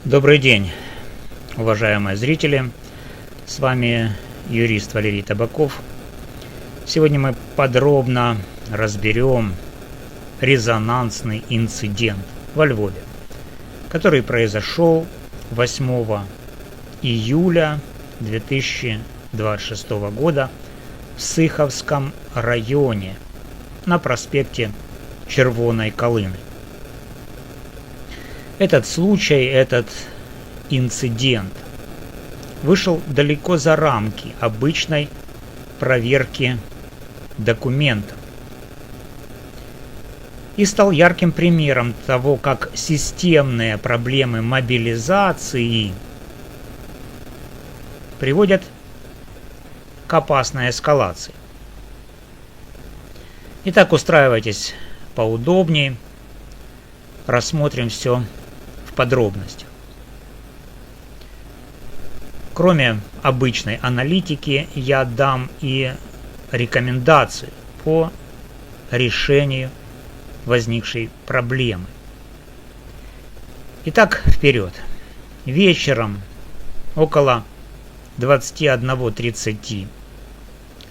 Добрый день, уважаемые зрители. С вами юрист Валерий Табаков. Сегодня мы подробно разберем резонансный инцидент во Львове, который произошел 8 июля 2026 года в Сиховском районе на проспекте Червоной Калины. Этот случай, этот инцидент вышел далеко за рамки обычной проверки документов и стал ярким примером того, как системные проблемы мобилизации приводят к опасной эскалации. Итак, устраивайтесь поудобнее, рассмотрим все в подробностях. Кроме обычной аналитики, я дам и рекомендации по решению возникшей проблемы. Итак, вперед. Вечером около 21:30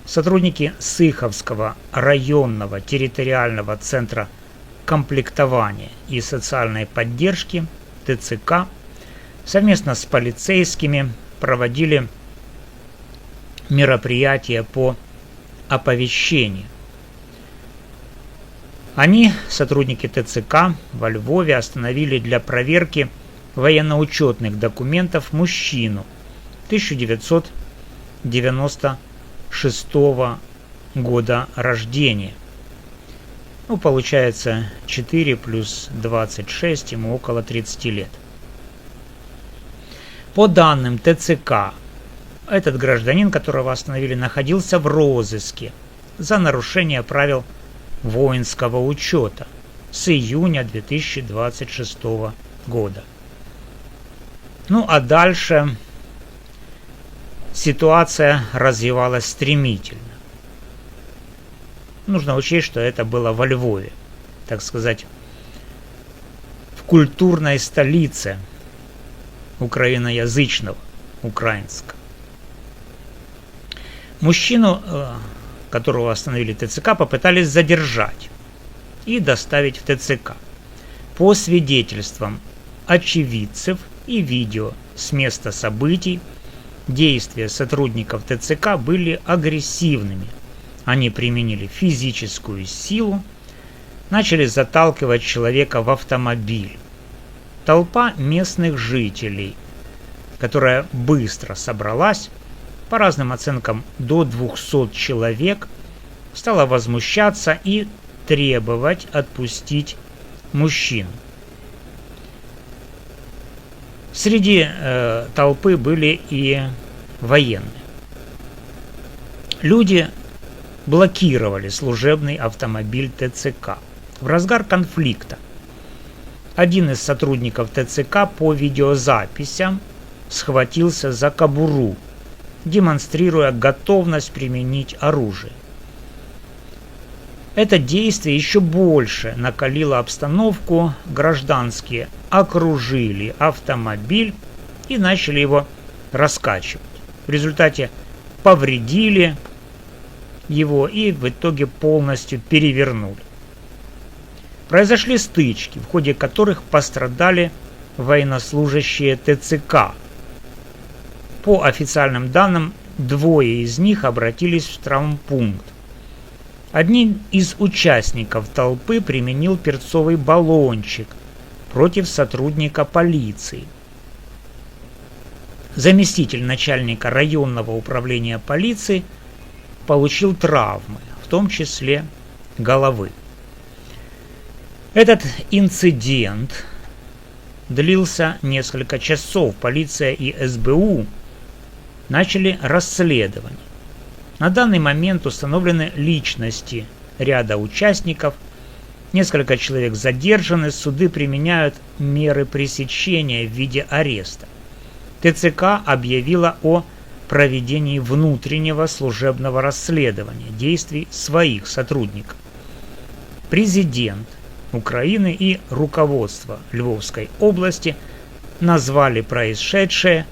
сотрудники Сиховского районного территориального центра комплектования и социальной поддержки ТЦК совместно с полицейскими проводили мероприятия по оповещению. Они, сотрудники ТЦК, во Львове остановили для проверки военно-учетных документов мужчину 1996 года рождения. Получается 4 плюс 26, ему около 30 лет. По данным ТЦК, этот гражданин, которого остановили, находился в розыске за нарушение правил воинского учета с июня 2026 года. А дальше ситуация развивалась стремительно. Нужно учесть, что это было во Львове, так сказать, в культурной столице украиноязычного, украинска. Мужчину, которого остановили ТЦК, попытались задержать и доставить в ТЦК. По свидетельствам очевидцев и видео с места событий, действия сотрудников ТЦК были агрессивными. Они применили физическую силу, начали заталкивать человека в автомобиль. Толпа местных жителей, которая быстро собралась, по разным оценкам до 200 человек, стала возмущаться и требовать отпустить мужчину. Среди толпы были и военные. Люди блокировали служебный автомобиль ТЦК. В разгар конфликта один из сотрудников ТЦК по видеозаписям схватился за кобуру, демонстрируя готовность применить оружие. Это действие еще больше накалило обстановку. Гражданские окружили автомобиль и начали его раскачивать. В результате повредили его и в итоге полностью перевернули. Произошли стычки, в ходе которых пострадали военнослужащие ТЦК. По официальным данным, 2 из них обратились в травмпункт. Один из участников толпы применил перцовый баллончик против сотрудника полиции. Заместитель начальника районного управления полиции получил травмы, в том числе головы. Этот инцидент длился несколько часов. Полиция и СБУ начали расследование. На данный момент установлены личности ряда участников, несколько человек задержаны, суды применяют меры пресечения в виде ареста. ТЦК объявила о проведении внутреннего служебного расследования действий своих сотрудников. Президент Украины и руководство Львовской области назвали происшедшее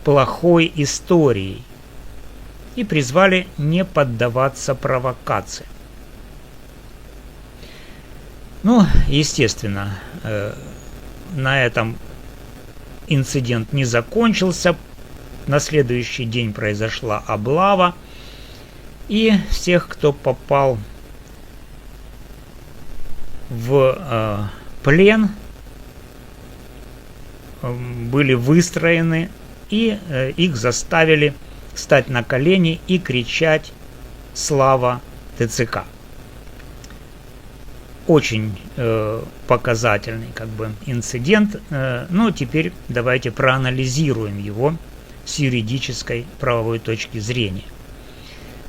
плохой историей и призвали не поддаваться провокации. Ну, естественно, на этом инцидент не закончился. На следующий день произошла облава, и всех, кто попал в плен, были выстроены, и их заставили встать на колени и кричать «Слава ТЦК!». Очень показательный инцидент, но теперь давайте проанализируем его с юридической правовой точки зрения.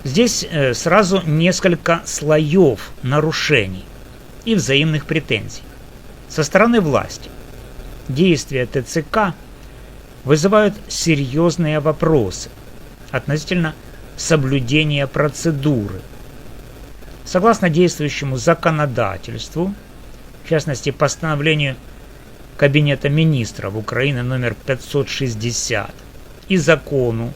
Здесь сразу несколько слоев нарушений и взаимных претензий. Со стороны власти действия ТЦК вызывают серьезные вопросы относительно соблюдения процедуры. Согласно действующему законодательству, в частности постановлению Кабинета министров Украины номер 560 и закону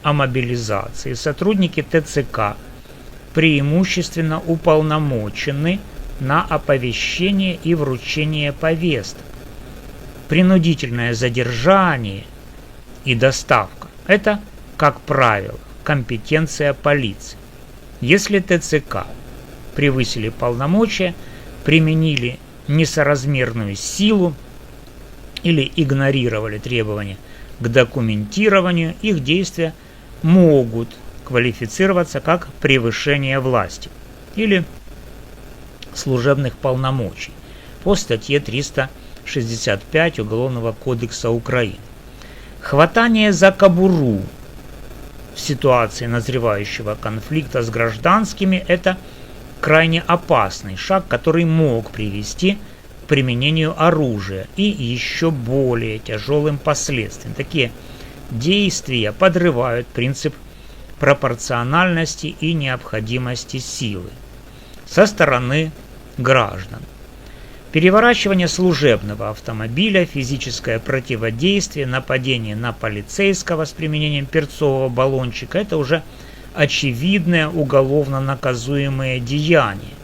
о мобилизации, сотрудники ТЦК преимущественно уполномочены на оповещение и вручение повесток. Принудительное задержание и доставка – это, как правило, компетенция полиции. Если ТЦК превысили полномочия, применили несоразмерную силу или игнорировали требования к документированию, их действия могут квалифицироваться как превышение власти или служебных полномочий по статье 365 Уголовного кодекса Украины. Хватание за кобуру в ситуации назревающего конфликта с гражданскими – это крайне опасный шаг, который мог привести к применению оружия и еще более тяжелым последствиям. Такие действия подрывают принцип пропорциональности и необходимости силы со стороны граждан. Переворачивание служебного автомобиля, физическое противодействие, нападение на полицейского с применением перцового баллончика – это уже очевидные уголовно наказуемые деяния,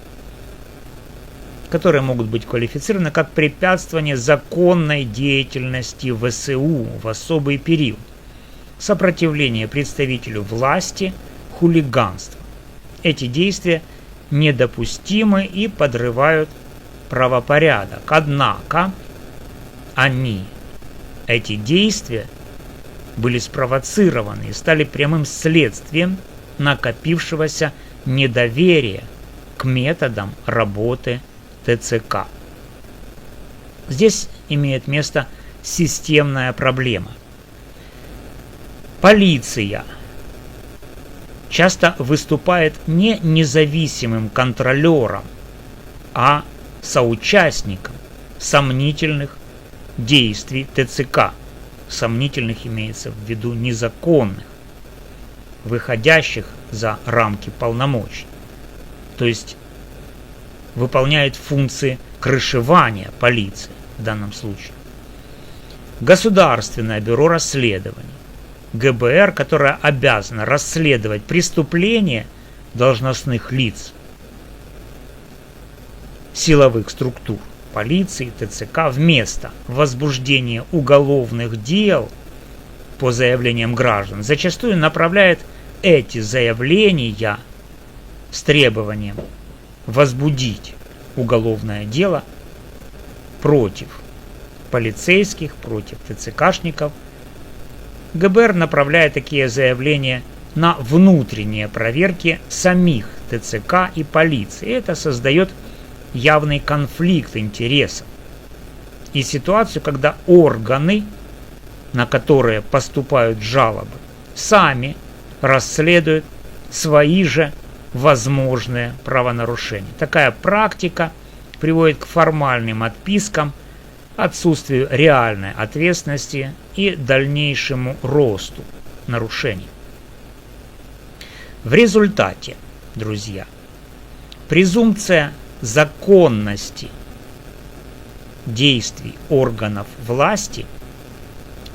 которые могут быть квалифицированы как препятствование законной деятельности ВСУ в особый период, сопротивление представителю власти, хулиганство. Эти действия недопустимы и подрывают правопорядок. Однако эти действия были спровоцированы и стали прямым следствием накопившегося недоверия к методам работы ТЦК. Здесь имеет место системная проблема. Полиция часто выступает не независимым контролером, а соучастником сомнительных действий ТЦК. Сомнительных имеется в виду незаконных, выходящих за рамки полномочий. То есть выполняет функции крышевания полиции в данном случае. Государственное бюро расследований, ГБР, которое обязано расследовать преступления должностных лиц, силовых структур, полиции, ТЦК, вместо возбуждения уголовных дел по заявлениям граждан, зачастую направляет эти заявления с требованием возбудить уголовное дело против полицейских, против ТЦКшников. ГБР направляет такие заявления на внутренние проверки самих ТЦК и полиции. И это создает явный конфликт интересов и ситуацию, когда органы, на которые поступают жалобы, сами расследуют свои же возможные правонарушения. Такая практика приводит к формальным отпискам, отсутствию реальной ответственности и дальнейшему росту нарушений. В результате, друзья, презумпция законности действий органов власти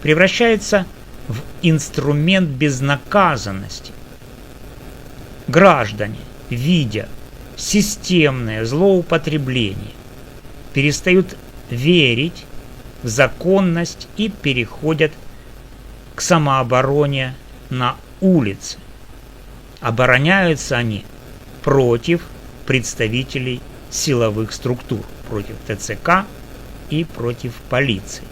превращается в инструмент безнаказанности. Граждане, видя системное злоупотребление, перестают верить в законность и переходят к самообороне на улице. Обороняются они против представителей силовых структур, против ТЦК и против полиции.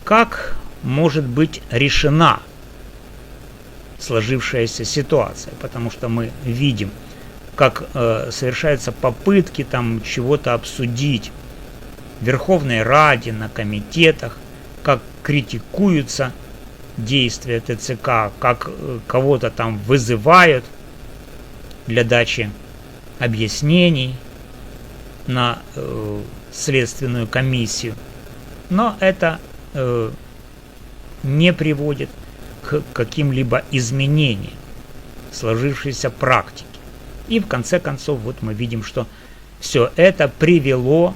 Как может быть решена сложившаяся ситуация? Потому что мы видим, как совершаются попытки там чего-то обсудить в Верховной Раде, на комитетах, как критикуются действия ТЦК, как кого-то там вызывают для дачи объяснений на следственную комиссию. Но это не приводит к каким-либо изменениям сложившейся практики. И в конце концов вот мы видим, что все это привело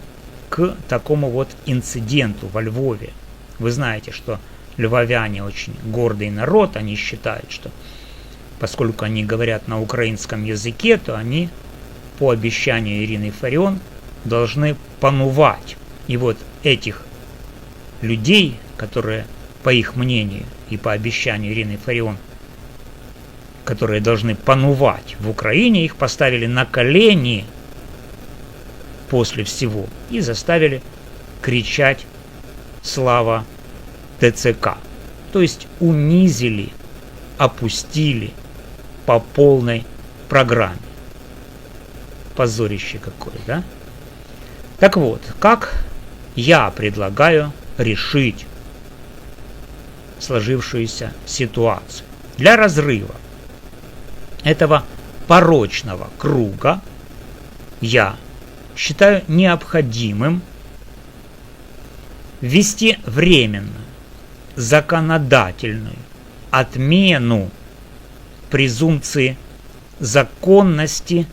к такому вот инциденту во Львове. Вы знаете, что львовяне очень гордый народ, они считают, что поскольку они говорят на украинском языке, то они по обещанию Ирины Фарион должны панувать. И вот этих людей, которые, по их мнению и по обещанию Ирины Фарион, которые должны панувать в Украине, их поставили на колени после всего и заставили кричать «Слава ТЦК!». То есть унизили, опустили по полной программе. Позорище какое, да? Так вот, как я предлагаю решить сложившуюся ситуацию? Для разрыва этого порочного круга я считаю необходимым ввести временную законодательную отмену презумпции законности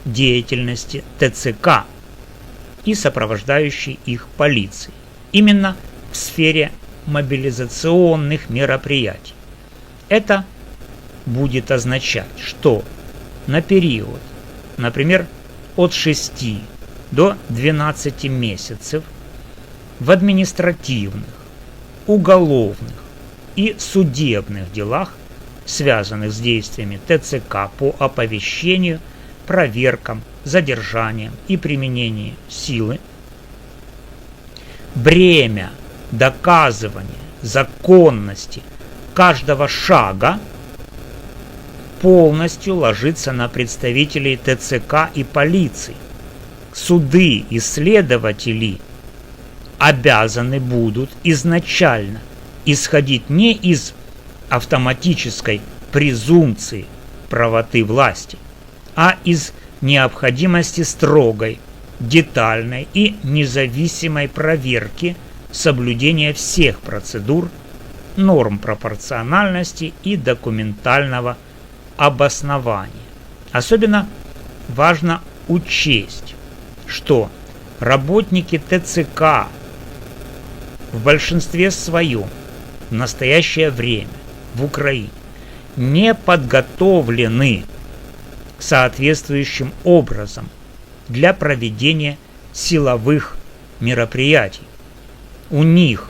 деятельности ТЦК и сопровождающей их полиции именно в сфере мобилизационных мероприятий. Это будет означать, что на период, например, от 6 до 12 месяцев в административных, уголовных и судебных делах, связанных с действиями ТЦК по оповещению, проверкам, задержаниям и применению силы, бремя доказывания законности каждого шага полностью ложится на представителей ТЦК и полиции. Суды и следователи обязаны будут изначально исходить не из автоматической презумпции правоты власти, а из необходимости строгой, детальной и независимой проверки соблюдения всех процедур, норм пропорциональности и документального обоснования. Особенно важно учесть, что работники ТЦК в большинстве своем в настоящее время в Украине не подготовлены соответствующим образом для проведения силовых мероприятий. У них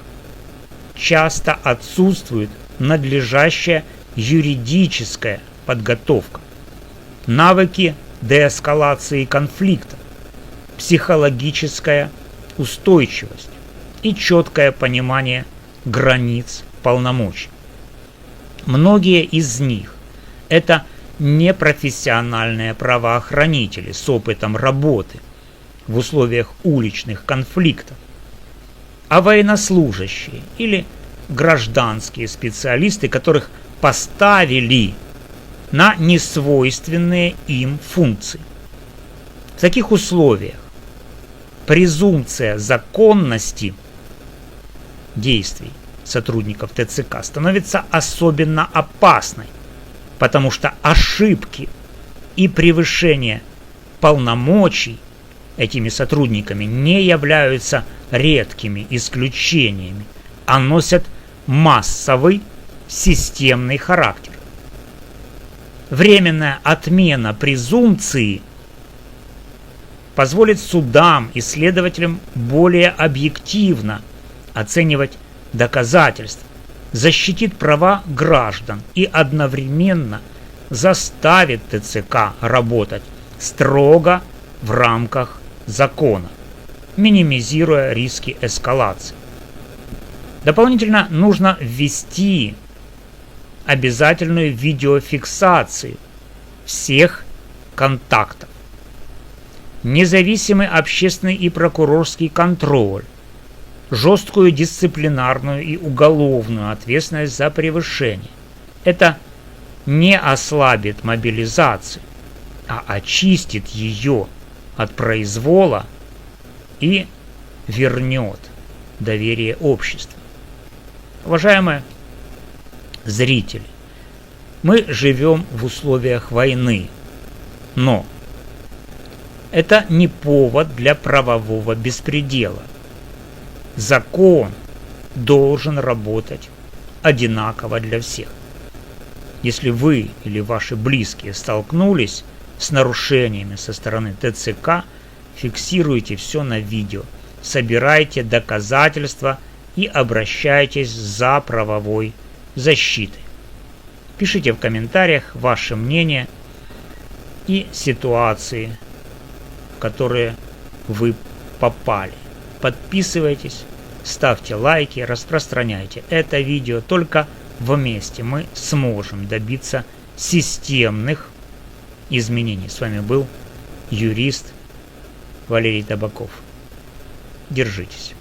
часто отсутствует надлежащая юридическая подготовка, навыки деэскалации конфликта, психологическая устойчивость и четкое понимание границ полномочий. Многие из них – это непрофессиональные правоохранители с опытом работы в условиях уличных конфликтов, а военнослужащие или гражданские специалисты, которых поставили на несвойственные им функции. В таких условиях презумпция законности действий сотрудников ТЦК становится особенно опасной, потому что ошибки и превышение полномочий этими сотрудниками не являются редкими исключениями, а носят массовый системный характер. Временная отмена презумпции позволит судам и следователям более объективно оценивать доказательства, защитит права граждан и одновременно заставит ТЦК работать строго в рамках закона, минимизируя риски эскалации. Дополнительно нужно ввести обязательную видеофиксацию всех контактов, независимый общественный и прокурорский контроль, жесткую дисциплинарную и уголовную ответственность за превышение. Это не ослабит мобилизацию, а очистит ее от произвола и вернет доверие обществу. Уважаемые зрители, мы живем в условиях войны, но это не повод для правового беспредела. Закон должен работать одинаково для всех. Если вы или ваши близкие столкнулись с нарушениями со стороны ТЦК, фиксируйте все на видео, собирайте доказательства и обращайтесь за правовой защитой. Пишите в комментариях ваше мнение и ситуации, в которые вы попали. Подписывайтесь, ставьте лайки, распространяйте это видео. Только вместе мы сможем добиться системных изменений. С вами был юрист Валерий Табаков. Держитесь.